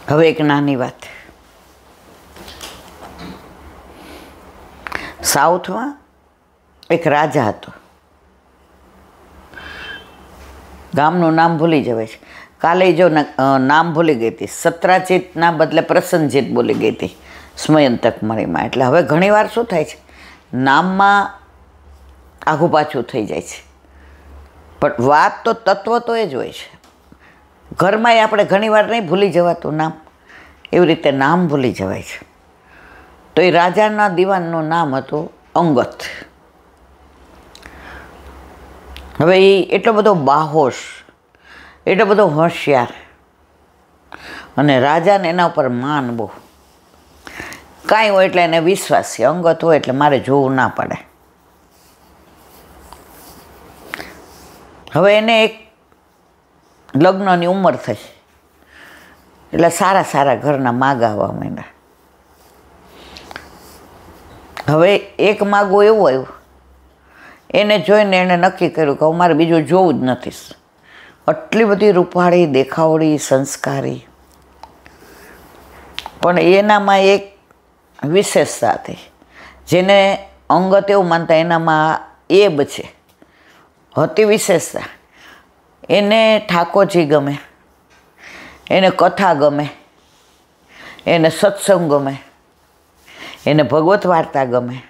હવે એક નાની વાત, સાઉથમાં એક રાજા હતો. ગામનું નામ ભૂલી જવાય છે. કાલે જો નામ ભૂલી ગઈ હતી, સત્રાજીતના બદલે પ્રસન્નજીત બોલી ગઈ હતી સ્મયંતક મણીમાં. એટલે હવે ઘણીવાર શું થાય છે, નામમાં આઘું પાછું થઈ જાય છે, પણ વાત તો તત્વ તો એ જ હોય છે. ઘરમાં આપણે ઘણીવાર નહીં ભૂલી જવાતું નામ, એવી રીતે નામ ભૂલી જવાય છે. તો એ રાજાના દીવાનનું નામ હતું અંગત. હવે એ એટલો બધો બાહોશ, એટલો બધો હોશિયાર, અને રાજાને એના ઉપર માન બહુ. કાંઈ હોય એટલે એને વિશ્વાસ છે, અંગત હોય એટલે મારે જોવું ના પડે. હવે એને એક લગ્નની ઉંમર થઈ એટલે સારા સારા ઘરના માગા આવવા માંડ્યા. હવે એક માગું એવું આવ્યું, એને જોઈને એણે નક્કી કર્યું કે મારે બીજું જોવું જ નથી. આટલી બધી રૂપાળી, દેખાવડી, સંસ્કારી, પણ એનામાં એક વિશેષતા હતી જેને અંગત એવું માનતા એનામાં એબ છે, હતી વિશેષતા. એને ઠાકોરજી ગમે, એને કથા ગમે, એને સત્સંગ ગમે, એને ભગવત વાર્તા ગમે,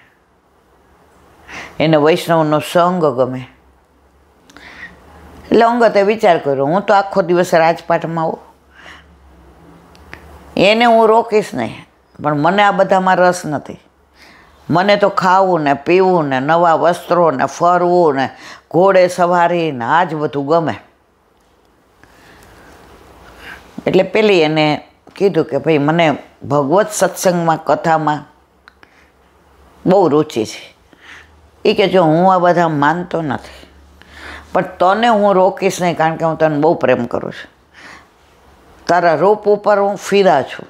એને વૈષ્ણવનો સંગ ગમે. એટલે અંગતે વિચાર કર્યો, હું તો આખો દિવસ રાજપાટમાં આવું, એને હું રોકીશ નહીં, પણ મને આ બધામાં રસ નથી. મને તો ખાવું ને પીવું ને નવા વસ્ત્રો ને ફરવું ને ઘોડે સવારી ને આ જ બધું ગમે. એટલે પેલી એને કીધું કે ભાઈ મને ભગવત સત્સંગમાં, કથામાં બહુ રુચિ છે. એ કે જો હું આ બધા માનતો નથી, પણ તને હું રોકીશ નહીં, કારણ કે હું તને બહુ પ્રેમ કરું છું. તારા રૂપ ઉપર હું ફિદા છું.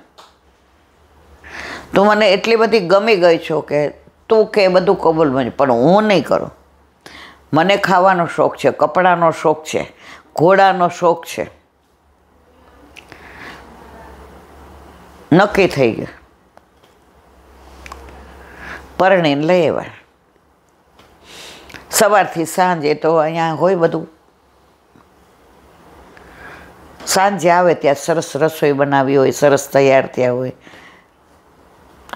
તું મને એટલી બધી ગમી ગઈ છો કે તું કે બધું કબૂલ બને, પણ હું નહીં કરું. મને ખાવાનો શોખ છે, કપડાનો શોખ છે, ઘોડાનો શોખ છે. નક્કી થઈ ગયું, પરણીને લઈ આવ્યા. સવારથી સાંજે તો અહીંયા હોય બધું. સાંજે આવે ત્યાં સરસ રસોઈ બનાવી હોય, સરસ તૈયાર થયા હોય.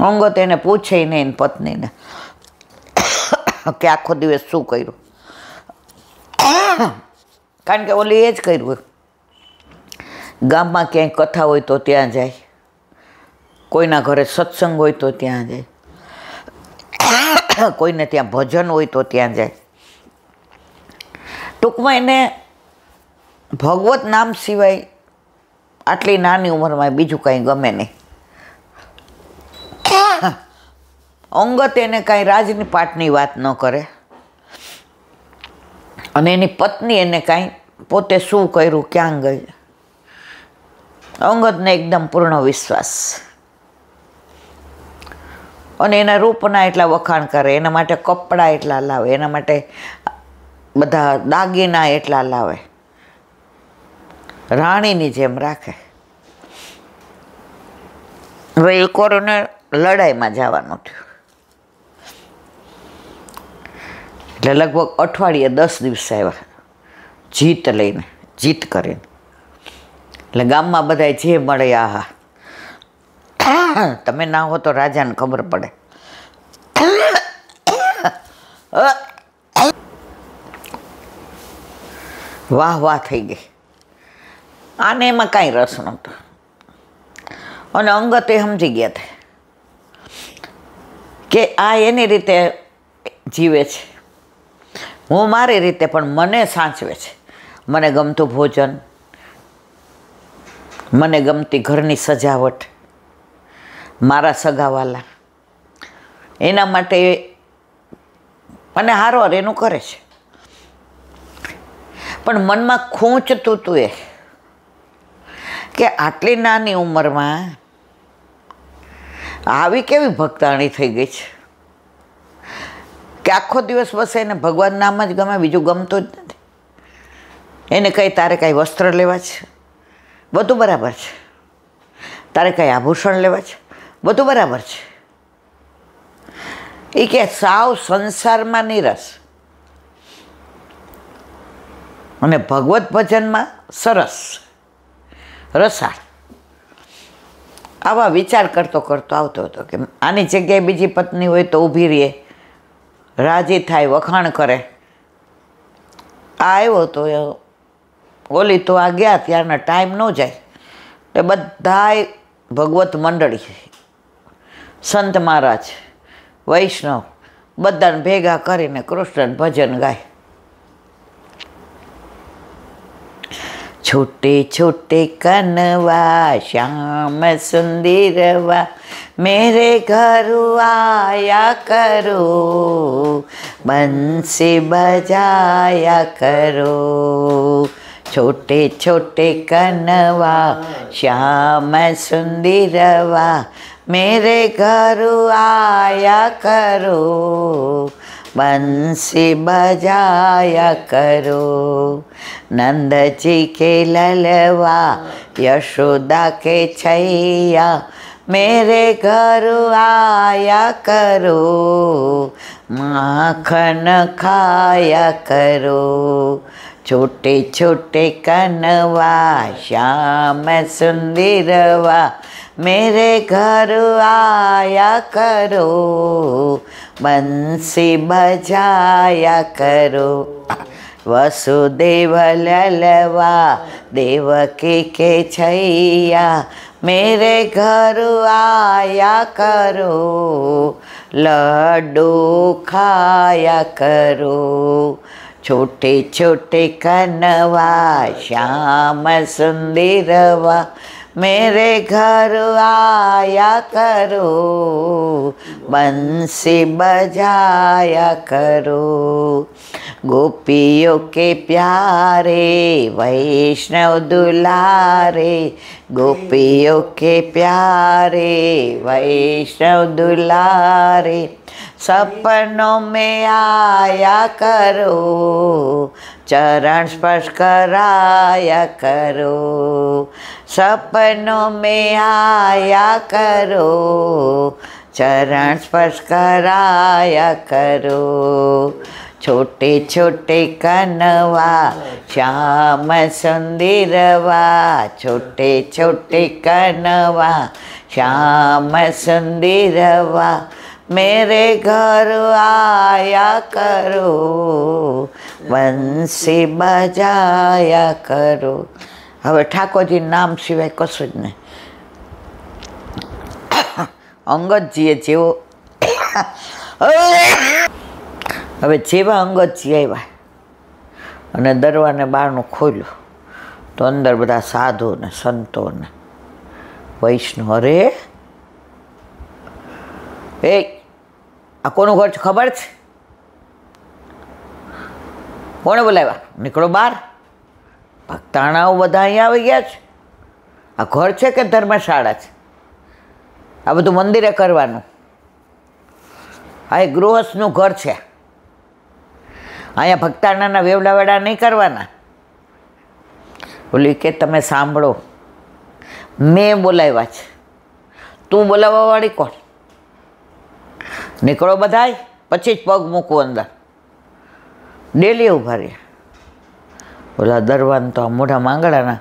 અંગત એને પૂછે નહીં એની પત્નીને કે આખો દિવસ શું કર્યું, કારણ કે ઓલી એ જ કર્યું હોય. ગામમાં ક્યાંય કથા હોય તો ત્યાં જાય, કોઈના ઘરે સત્સંગ હોય તો ત્યાં જાય, કોઈને ત્યાં ભજન હોય તો ત્યાં જાય. ટૂંકમાં એને ભગવત નામ સિવાય આટલી નાની ઉંમરમાં બીજું કાંઈ ગમે નહીં. અંગત એને કાંઈ રાજની પાટની વાત ન કરે, અને એની પત્ની એને કાંઈ પોતે શું કર્યું, ક્યાં ગઈ. અંગતને એકદમ પૂર્ણ વિશ્વાસ, અને એના રૂપના એટલા વખાણ કરે, એના માટે કપડાં એટલા લાવે, એના માટે બધા દાગીના એટલા લાવે, રાણીની જેમ રાખે. હવે એકવાર એને લડાઈમાં જવાનું થયું, એટલે લગભગ અઠવાડિયે 10 દિવસ આવ્યા જીત લઈને, જીત કરીને. એટલે ગામમાં બધા જે મળે, આહા, તમે ના હો તો રાજાને ખબર પડે. વાહ વાહ થઈ ગઈ. આને એમાં કાંઈ રસ નહોતો, અને અંગતે સમજી ગયા હતા કે આ એની રીતે જીવે છે, હું મારી રીતે, પણ મને સાચવે છે. મને ગમતું ભોજન, મને ગમતી ઘરની સજાવટ, મારા સગાવાલા, એના માટે અને હારવાર એનું કરે છે. પણ મનમાં ખૂંચતું હતું એ કે આટલી નાની ઉંમરમાં આવી કેવી ભક્તાણી થઈ ગઈ છે કે આખો દિવસ બસ એને ભગવાન નામ જ ગમે, બીજું ગમતું જ નથી. એને કંઈ તારે કાંઈ વસ્ત્ર લેવા છે, બધું બરાબર છે, તારે કંઈ આભૂષણ લેવા છે, બધું બરાબર છે. એ કે સાવ સંસારમાં નિરસ અને ભગવત ભજનમાં સરસ રસાળ. આવા વિચાર કરતો કરતો આવતો હતો કે આની જગ્યાએ બીજી પત્ની હોય તો ઊભી રહે, રાજી થાય, વખાણ કરે. આ આવ્યો તો ઓલી તો આ ગયા ત્યારના ટાઈમ ન જાય એટલે બધાય ભગવત મંડળી, સંત મહારાજ, વૈષ્ણવ બધાને ભેગા કરીને કૃષ્ણ ભજન ગાય. छोटे छोटे कनवा श्याम सुंदरवा मेरे घर आया करो, बंसी बजाया करो. छोटे छोटे कनवा श्याम सुंदरवा मेरे घर आया करो, बंसी बजाया करो. नंद जी के ललवा यशोदा के छैया मेरे घर आया करो, माखन खाया करो. छोटे छोटे कनवा श्याम सुंदरवा मेरे घर आया करो, बंसी बजाया करो. वसुदेव ललवा देवकी के छैया मेरे घर आया करो, लड्डू खाया करो. छोटे छोटे कनवा श्याम सुंदरवा मेरे घर आया करो, बंसी बजाया करो. गोपियों के प्यारे वैष्णव दुलारे, गोपियों के प्यारे वैष्णव दुलारे, सपनों में आया करो, चरण स्पर्श कराया करो. सपनों में आया करो, चरण स्पर्श कराया करो. छोटे छोटे कनवा श्याम सुंदरवा, छोटे छोटे कनवा श्याम सुंदरवा मेरे घर आया करो, बंसी बजाया करो. હવે ઠાકોરજી નામ સિવાય કશું જ નહીં. અંગતજીએ જેવો હવે જેવા અંગતજી આવ્યા અને દરવાને બારણું ખોલ્યું તો અંદર બધા સાધુ ને સંતો ને વૈષ્ણવ. અરે એ આ કોનું ઘર છે ખબર છે? કોણે બોલાવ્યા? નીકળો બહાર. ભક્તાણાઓ બધા અહીંયા આવી ગયા છે. આ ઘર છે કે ધર્મશાળા છે? આ બધું મંદિરે કરવાનું. આ એક ગૃહસ્થનું ઘર છે. અહીંયા ભક્તાણાના વેવડા વેડા નહીં કરવાના. બોલી કે તમે સાંભળો, મેં બોલાવ્યા છે, તું બોલાવવાવાળી કોણ? નીકળો બધાય, પછી જ પગ મૂકવું અંદર. ડેલી ઊભા રહ્યા. ઓલા દરવાન તો મોઢા માંગડાના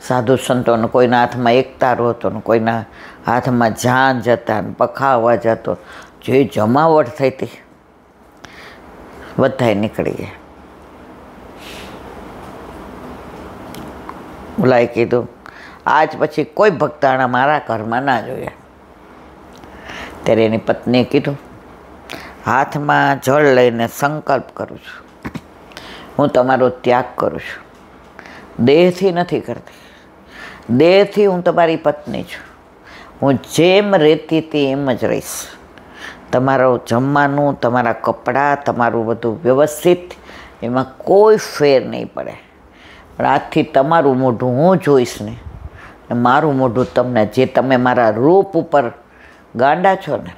સાધુ સંતોને કોઈના હાથમાં એક તારો હતો ને કોઈના હાથમાં જાન જતા ને પખાવા જતો. જે જમાવટ થઈ હતી બધાય નીકળી ગયા. ઓલાએ કીધું આજ પછી કોઈ ભક્તાણા મારા ઘરમાં ના જોયા. ત્યારે એની પત્નીએ કીધું હાથમાં જળ લઈને સંકલ્પ કરું છું, હું તમારો ત્યાગ કરું છું. દેહથી નથી કરતી, દેહથી હું તમારી પત્ની છું. હું જેમ રહેતી હતી એમ જ રહીશ. તમારું જમવાનું, તમારા કપડાં, તમારું બધું વ્યવસ્થિત, એમાં કોઈ ફેર નહીં પડે. પણ આજથી તમારું મોઢું હું જોઈશ ને મારું મોઢું તમને, જે તમે મારા રૂપ ઉપર ગાંડા છો ને,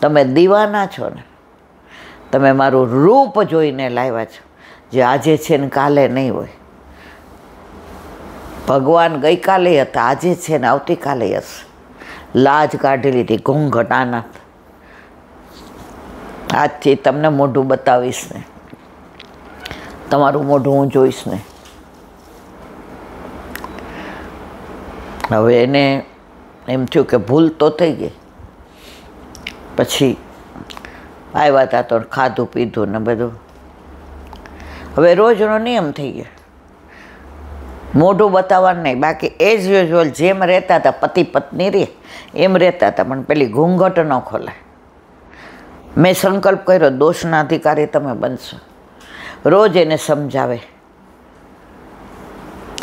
તમે દીવાના છો ને, તમે મારું રૂપ જોઈને લાવ્યા છો, જે આજે છે ને કાલે નહીં હોય. ભગવાન ગઈકાલે હતા, આજે છે ને આવતીકાલે હશે. લાજ કાઢી લીધી, ઘૂંઘટ આના. આજથી તમને મોઢું બતાવીશ ને, તમારું મોઢું હું જોઈશ ને. હવે એને એમ થયું કે ભૂલ તો થઈ ગઈ. પછી આવ્યા હતા તો ખાધું પીધું ને બધું. હવે રોજનો નિયમ થઈ ગયો, મોઢું બતાવવાનું નહીં. બાકી એઝ યુઝ્યુઅલ જેમ રહેતા હતા, પતિ પત્ની રે એમ રહેતા હતા, પણ પેલી ઘૂંઘટ ન ખોલાય. મેં સંકલ્પ કર્યો, દોષના અધિકારી તમે બનશો. રોજ એને સમજાવે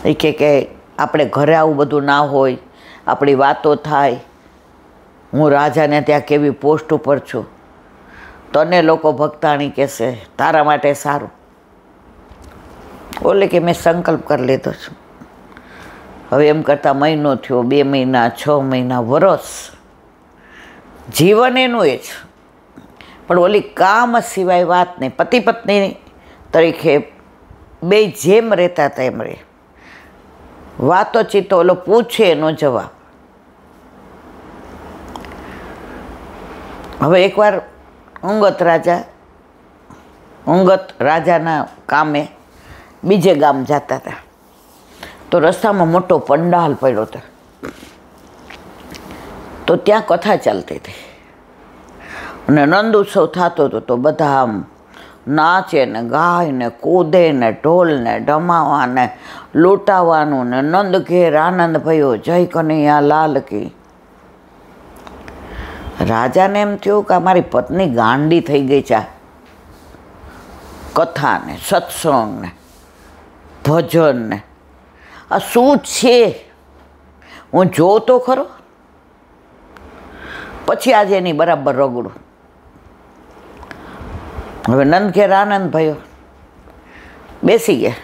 એ કે આપણે ઘરે આવું બધું ના હોય, આપણી વાતો થાય. હું રાજાને ત્યાં કેવી પોસ્ટ ઉપર છું, તને લોકો ભક્તાણી કહેશે, તારા માટે સારું. બોલે કે મેં સંકલ્પ કરી લીધો છું. હવે એમ કરતાં મહિનો થયો, 2 મહિના, 6 મહિના, વરસ, જીવન એનું એ જ. પણ ઓલી કામ સિવાય વાત નહીં. પતિ પત્ની તરીકે બે જેમ રહેતા હતા એમ રહે. વાતોચીત ઓલો પૂછે એનો જવાબ. હવે એકવાર ઊંગત રાજાના કામે બીજે ગામ જતા હતા, તો રસ્તામાં મોટો પંડાલ પડ્યો હતો. તો ત્યાં કથા ચાલતી હતી અને નંદ ઉત્સવ થતો હતો. તો બધા આમ નાચે ને ગાય ને કૂદે ને ઢોલ ને ઢમાવા ને લૂંટાવાનું ને નંદ ઘેર આનંદ ભયો, જય કનૈયા લાલ કી. રાજાને એમ થયું કે મારી પત્ની ગાંડી થઈ ગઈ છે કથા ને સત્સંગ ને ભજન ને. આ શું છે, હું જોઉં તો ખરો. પછી આજે એની બરાબર રગડું. હવે નંદ ઘેર આનંદ ભયો, બેસી ગયા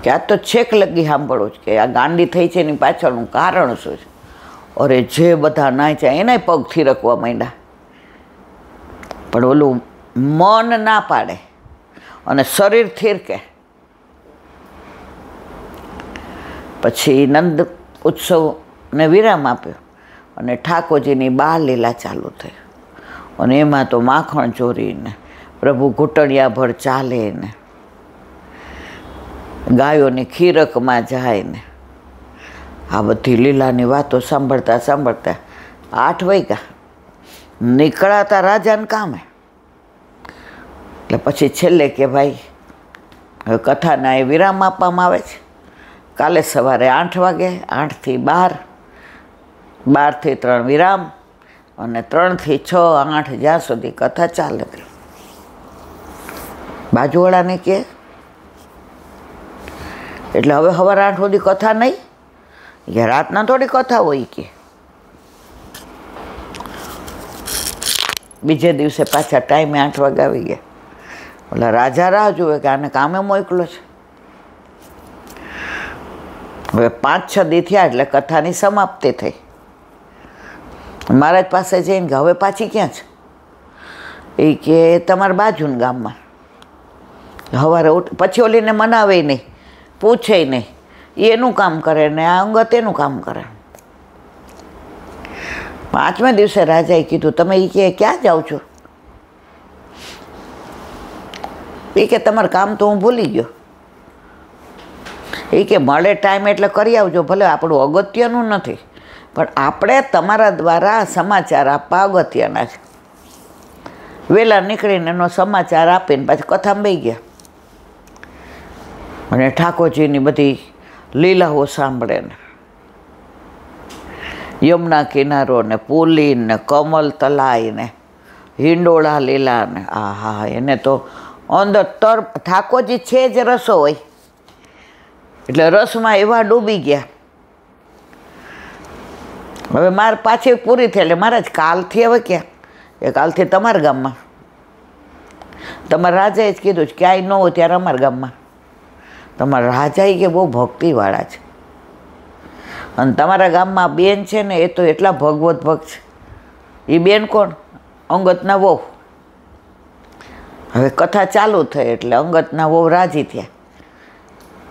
કે આ તો છેક લગી સાંભળવું જ કે આ ગાંડી થઈ છે એની પાછળનું કારણ શું છે. અરે જે બધા નાચ્યા એનાય પગ થીરકવા માંડ્યા. પણ ઓલું મન ના પાડે અને શરીર થીરકે. પછી નંદ ઉત્સવને વિરામ આપ્યો અને ઠાકોરજીની બાળલીલા ચાલુ થઈ. અને એમાં તો માખણ ચોરીને પ્રભુ ઘૂંટણિયા ભર ચાલે ને ગાયોની ખીરકમાં જાય ને આ બધી લીલાની વાતો સાંભળતા સાંભળતા 8 વાગ્યા. નીકળાતા રાજાને કામે. એટલે પછી છેલ્લે કે ભાઈ હવે કથાના એ વિરામ આપવામાં આવે છે. કાલે સવારે 8 વાગે, 8 થી 12, 12 થી 3 વિરામ અને 3 થી 6, 8 જ્યાં સુધી કથા ચાલે. બાજુવાળાને કહે એટલે હવે સવારે 8 સુધી કથા નહીં, કે રાતના થોડી કથા હોય કે. બીજે દિવસે પાછા ટાઈમે 8 વાગે આવી ગયા. ઓલા રાજા રાહ જુએ કે આને કામે મોકલો છે. હવે 5-6 દી થયા એટલે કથાની સમાપ્તિ થઈ. મહારાજ પાસે જઈને કે હવે પાછી ક્યાં છે? એ કે તમારા બાજુના ગામમાં. સવારે પછી ઓલીને મનાવે નહીં, પૂછે નહીં. એનું કામ કરે ને આ અંગત એનું કામ કરે. 5મા દિવસે રાજાએ કીધું તમે એ કે ક્યાં જાઓ છો? એ કે તમારું કામ તો હું ભૂલી ગયો. એ કે મળે ટાઈમ એટલે કરી આવજો, ભલે આપણું અગત્યનું નથી પણ આપણે તમારા દ્વારા સમાચાર આપવા અગત્યના છે. વહેલા નીકળીને એનો સમાચાર આપીને પાછી કથામાં બેસી ગયા. અને ઠાકોરજીની બધી લીલાઓ સાંભળે ને યમુના કિનારો ને પુલી ને કમલ તલાઈ ને હિંડોળા લીલા ને આહા એને તો અંદર ઠાકોરજી છે જ રસો હોય એટલે રસમાં એવા ડૂબી ગયા. હવે મારે પાછી પૂરી થઈ એટલે મહારાજ કાલથી હવે ક્યાં? એ કાલથી તમારા ગામમાં. તમારા રાજાએ જ કીધું છે ક્યાંય ન હોય ત્યારે અમારા ગામમાં. તમારા રાજા કે બહુ ભક્તિવાળા છે અને તમારા ગામમાં બેન છે ને એ તો એટલા ભગવત ભક્ત છે. એ બેન કોણ? અંગતના વહુ. હવે કથા ચાલુ થઈ એટલે અંગતના વહુ રાજી થયા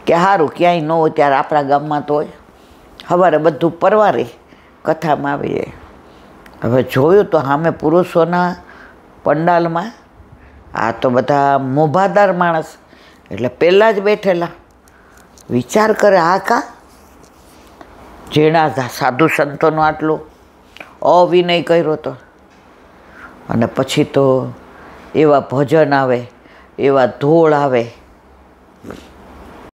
કે સારું ક્યાંય ન હોય ત્યારે આપણા ગામમાં તો હોય. સવારે બધું પરવારી કથામાં આવી જાય. હવે જોયું તો સામે પુરુષોના પંડાલમાં આ તો બધા મોભાદાર માણસ, એટલે પહેલાં જ બેઠેલા. વિચાર કરે આ કા જેણા સાધુ સંતોનો આટલો અવિનય કર્યો હતો. અને પછી તો એવા ભજન આવે, એવા ધોળ આવે,